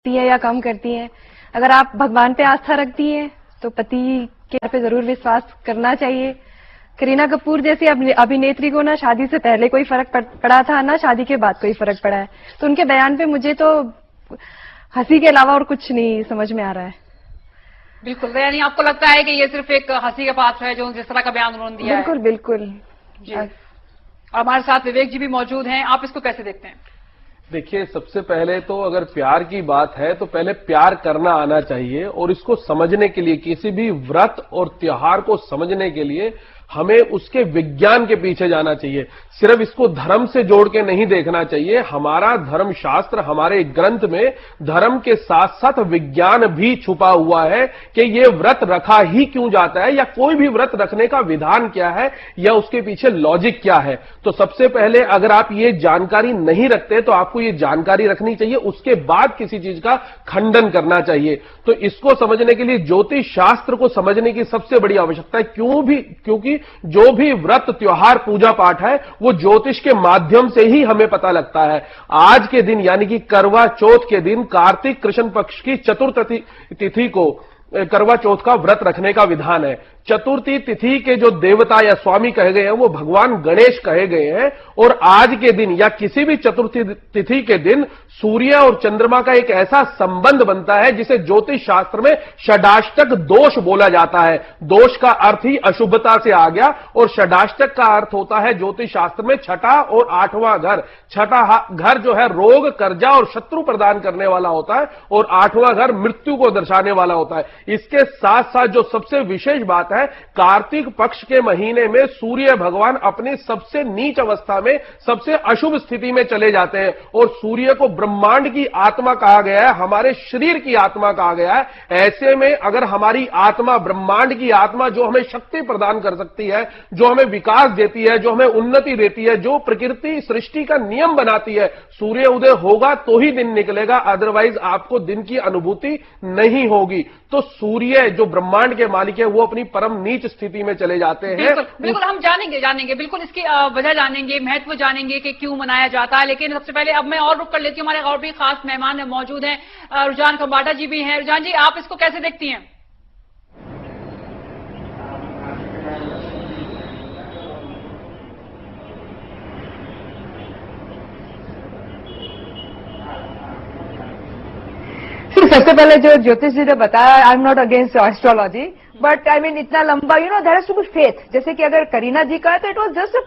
करती है या कम करती हैं। अगर आप भगवान पे आस्था रखती हैं तो पति के पे जरूर विश्वास करना चाहिए। करीना कपूर जैसी अभिनेत्री को ना शादी से पहले कोई फर्क पड़ा था, ना शादी के बाद कोई फर्क पड़ा है। तो उनके बयान पे मुझे तो हंसी के अलावा और कुछ नहीं समझ में आ रहा है। बिल्कुल, यानी आपको लगता है कि ये सिर्फ एक हंसी का पात्र है जो जिस तरह का बयान उन्होंने दिया बिल्कुल, है? बिल्कुल जी। और हमारे साथ विवेक जी भी मौजूद हैं, आप इसको कैसे देखते हैं? देखिए, सबसे पहले तो अगर प्यार की बात है तो पहले प्यार करना आना चाहिए, और इसको समझने के लिए, किसी भी व्रत और त्योहार को समझने के लिए हमें उसके विज्ञान के पीछे जाना चाहिए। सिर्फ इसको धर्म से जोड़ के नहीं देखना चाहिए। हमारा धर्म शास्त्र, हमारे ग्रंथ में धर्म के साथ साथ विज्ञान भी छुपा हुआ है कि ये व्रत रखा ही क्यों जाता है, या कोई भी व्रत रखने का विधान क्या है, या उसके पीछे लॉजिक क्या है। तो सबसे पहले अगर आप ये जानकारी नहीं रखते तो आपको ये जानकारी रखनी चाहिए, उसके बाद किसी चीज का खंडन करना चाहिए। तो इसको समझने के लिए ज्योतिष शास्त्र को समझने की सबसे बड़ी आवश्यकता है। क्योंकि जो भी व्रत त्योहार पूजा पाठ है वो ज्योतिष के माध्यम से ही हमें पता लगता है। आज के दिन यानी कि करवा चौथ के दिन कार्तिक कृष्ण पक्ष की चतुर्थी तिथि को करवा चौथ का व्रत रखने का विधान है। चतुर्थी तिथि के जो देवता या स्वामी कहे गए हैं वो भगवान गणेश कहे गए हैं, और आज के दिन या किसी भी चतुर्थी तिथि के दिन सूर्य और चंद्रमा का एक ऐसा संबंध बनता है जिसे ज्योतिष शास्त्र में षडाष्टक दोष बोला जाता है। दोष का अर्थ ही अशुभता से आ गया, और षडाष्टक का अर्थ होता है ज्योतिष शास्त्र में छठा और आठवां घर। छठा घर जो है रोग, कर्जा और शत्रु प्रदान करने वाला होता है, और आठवां घर मृत्यु को दर्शाने वाला होता है। इसके साथ साथ जो सबसे विशेष बात है, कार्तिक पक्ष के महीने में सूर्य भगवान अपनी सबसे नीच अवस्था में, सबसे अशुभ स्थिति में चले जाते हैं, और सूर्य को ब्रह्मांड की आत्मा कहा गया है, हमारे शरीर की आत्मा कहा गया है। ऐसे में अगर हमारी आत्मा, ब्रह्मांड की आत्मा जो हमें शक्ति प्रदान कर सकती है, जो हमें विकास देती है, जो हमें उन्नति देती है, जो प्रकृति सृष्टि का नियम बनाती है, सूर्य उदय होगा तो ही दिन निकलेगा, अदरवाइज आपको दिन की अनुभूति नहीं होगी। तो सूर्य जो ब्रह्मांड के मालिक है वो अपनी परम नीच स्थिति में चले जाते हैं। बिल्कुल हम जानेंगे बिल्कुल इसकी वजह जानेंगे, महत्व जानेंगे कि क्यों मनाया जाता है। लेकिन सबसे पहले अब मैं और रुक कर लेती हूँ, हमारे और भी खास मेहमान मौजूद हैं, रुझान खंबाटा जी भी हैं। रुझान जी, आप इसको कैसे देखती हैं? सबसे पहले जो ज्योतिष जी ने बताया, I am not against astrology, but I mean इतना लंबा, there has to be faith. जैसे कि अगर करीना जी का है तो इट वाज जस्ट अ